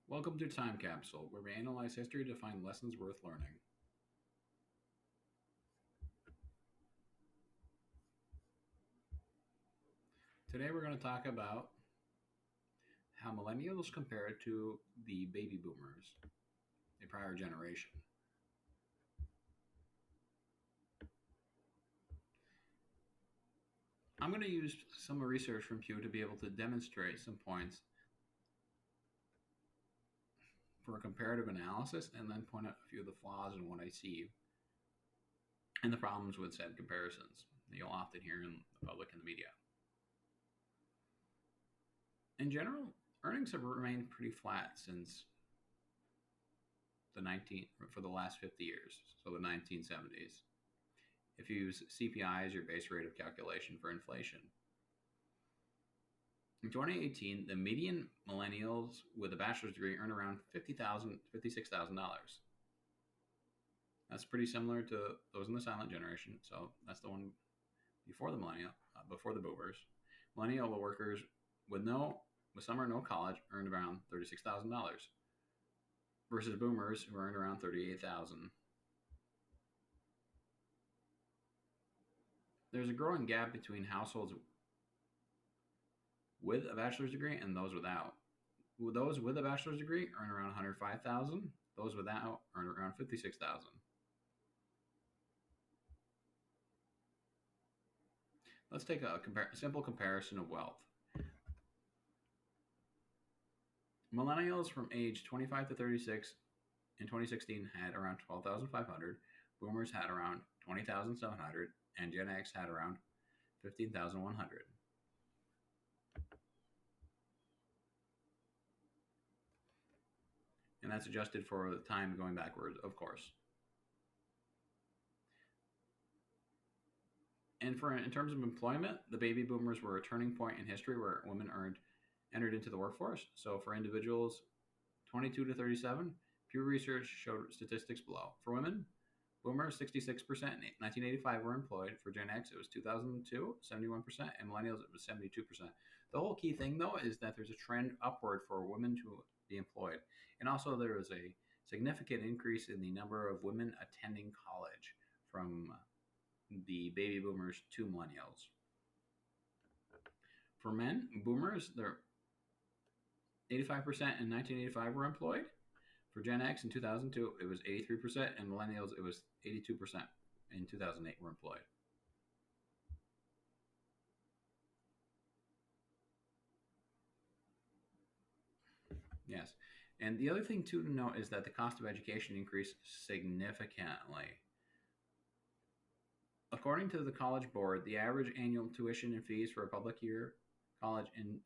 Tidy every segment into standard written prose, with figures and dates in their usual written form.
Welcome to Time Capsule, where we analyze history to find lessons worth learning. Today we're going to talk about how millennials compare to the baby boomers, the prior generation. I'm going to use some research from Pew to be able to demonstrate some points for a comparative analysis and then point out a few of the flaws in what I see and the problems with said comparisons that you'll often hear in the public and the media. In general, earnings have remained pretty flat since for the last 50 years, so the 1970s. If you use CPI as your base rate of calculation for inflation. In 2018, the median millennials with a bachelor's degree earn around $56,000. That's pretty similar to those in the silent generation. So that's the one before the before the boomers. Millennial workers with some or no college earned around $36,000 versus boomers who earned around $38,000. There's a growing gap between households with a bachelor's degree and those without. Those with a bachelor's degree earn around $105,000. Those without earn around $56,000. Let's take a simple comparison of wealth. Millennials from age 25 to 36 in 2016 had around 12,500. Boomers had around 20,700, and Gen X had around 15,100. And that's adjusted for the time going backwards, of course. And in terms of employment, the baby boomers were a turning point in history where women entered into the workforce. So for individuals 22 to 37, Pew Research showed statistics below. For women, boomers 66% in 1985 were employed. For Gen X, it was 2002, 71%, and millennials, it was 72%. The whole key thing, though, is that there's a trend upward for women to be employed. And also there was a significant increase in the number of women attending college from the baby boomers to millennials. For men, boomers, they're 85% in 1985 were employed. For Gen X in 2002, it was 83%, and millennials, it was 82% in 2008 were employed. Yes. And the other thing, too, to note is that the cost of education increased significantly. According to the College Board, the average annual tuition and fees for a public year college in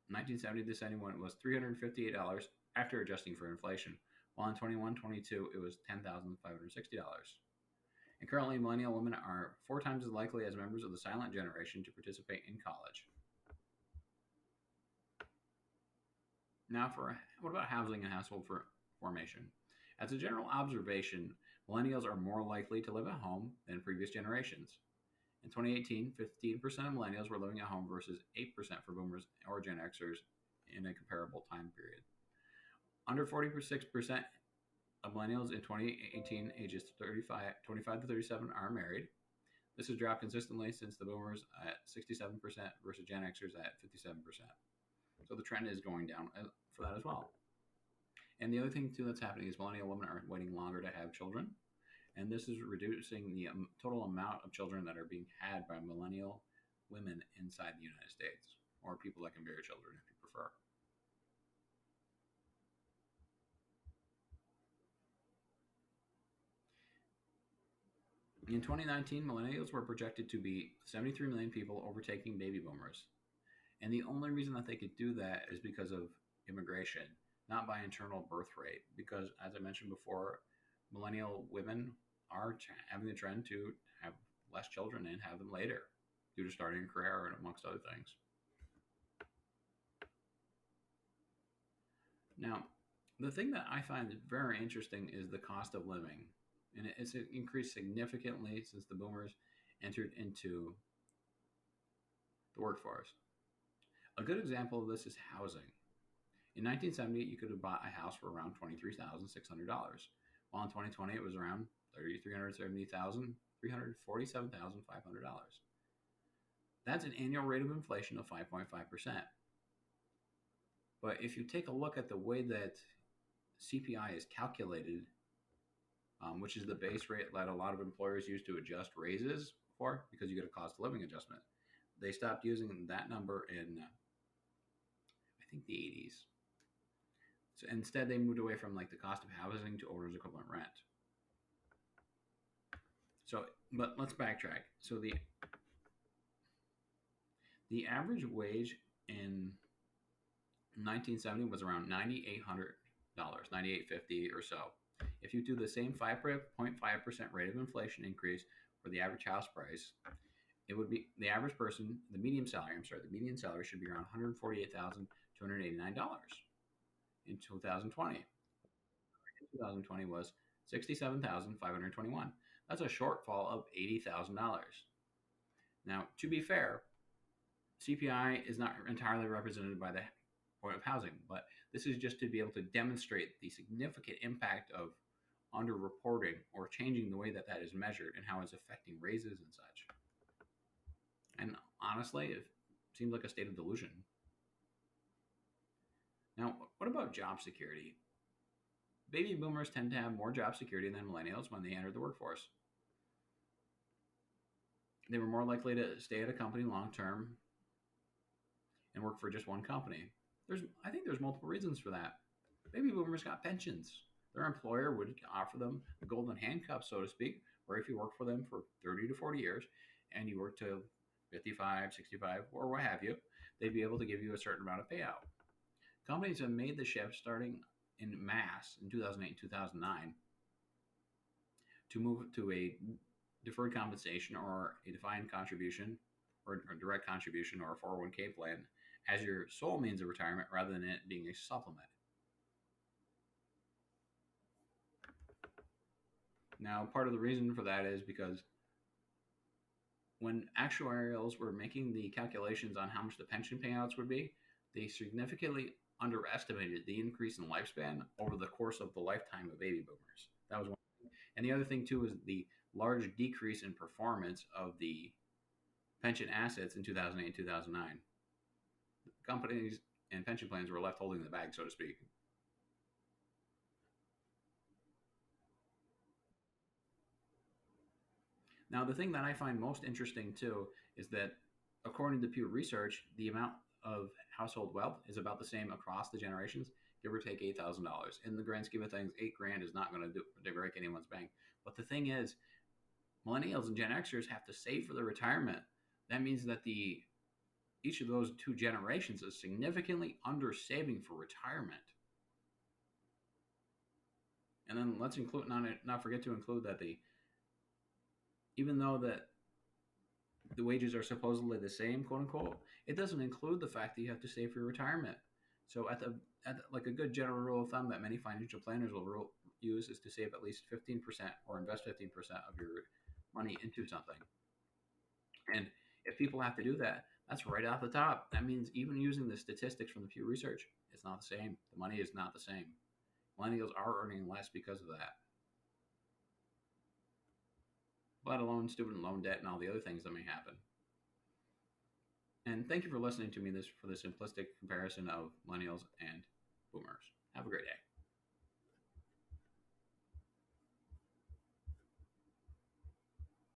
1970 to 71 was $358 after adjusting for inflation, while in 21-22 it was $10,560. And currently, millennial women are 4 times as likely as members of the silent generation to participate in college. Now, what about housing and household formation? As a general observation, millennials are more likely to live at home than previous generations. In 2018, 15% of millennials were living at home versus 8% for boomers or Gen Xers in a comparable time period. Under 46% of millennials in 2018, ages 25 to 37, are married. This has dropped consistently since the boomers at 67% versus Gen Xers at 57%. So the trend is going down for that as well. And the other thing, too, that's happening is millennial women are waiting longer to have children. And this is reducing the total amount of children that are being had by millennial women inside the United States, or people that can bear children if you prefer. In 2019, millennials were projected to be 73 million people, overtaking baby boomers. And the only reason that they could do that is because of immigration, not by internal birth rate. Because, as I mentioned before, millennial women are having the trend to have less children and have them later due to starting a career and amongst other things. Now, the thing that I find very interesting is the cost of living. And it's increased significantly since the boomers entered into the workforce. A good example of this is housing. In 1970, you could have bought a house for around $23,600, while in 2020 it was around $347,500. That's an annual rate of inflation of 5.5%. But if you take a look at the way that CPI is calculated, which is the base rate that a lot of employers use to adjust raises for, because you get a cost of living adjustment, they stopped using that number in, I think, the 80s. So instead, they moved away from like the cost of housing to owner's equivalent rent. So, but let's backtrack. So the average wage in 1970 was around $9,800, $9,850 or so. If you do the same 5.5% rate of inflation increase for the average house price, it would be the average person, the median salary should be around $148,289 in 2020. In 2020 was $67,521. That's a shortfall of $80,000. Now, to be fair, CPI is not entirely represented by the point of housing, but this is just to be able to demonstrate the significant impact of underreporting or changing the way that that is measured and how it's affecting raises and such. And honestly, it seems like a state of delusion. Now, what about job security? Baby boomers tend to have more job security than millennials when they enter the workforce. They were more likely to stay at a company long term and work for just one company. I think there's multiple reasons for that. Baby boomers got pensions. Their employer would offer them the golden handcuffs, so to speak, where if you work for them for 30 to 40 years and you work to 55, 65, or what have you, they'd be able to give you a certain amount of payout. Companies have made the shift starting in mass in 2008 and 2009 to move to a deferred compensation or a defined contribution or a direct contribution or a 401k plan as your sole means of retirement rather than it being a supplement. Now, part of the reason for that is because when actuarials were making the calculations on how much the pension payouts would be, they significantly underestimated the increase in lifespan over the course of the lifetime of baby boomers. That was one thing. And the other thing, too, is the large decrease in performance of the pension assets in 2008 and 2009. Companies and pension plans were left holding the bag, so to speak. Now, the thing that I find most interesting, too, is that according to Pew Research, the amount of household wealth is about the same across the generations, give or take $8,000. In the grand scheme of things, $8,000 is not going to break anyone's bank. But the thing is, millennials and Gen Xers have to save for their retirement. That means that each of those two generations is significantly under saving for retirement. And then let's not forget to include that even though that the wages are supposedly the same, quote unquote, it doesn't include the fact that you have to save for your retirement. So like a good general rule of thumb that many financial planners will use is to save at least 15% or invest 15% of your money into something. And if people have to do that, that's right off the top. That means even using the statistics from the Pew Research, it's not the same. The money is not the same. Millennials are earning less because of that, let alone student loan debt and all the other things that may happen. And thank you for listening to me for the simplistic comparison of millennials and boomers.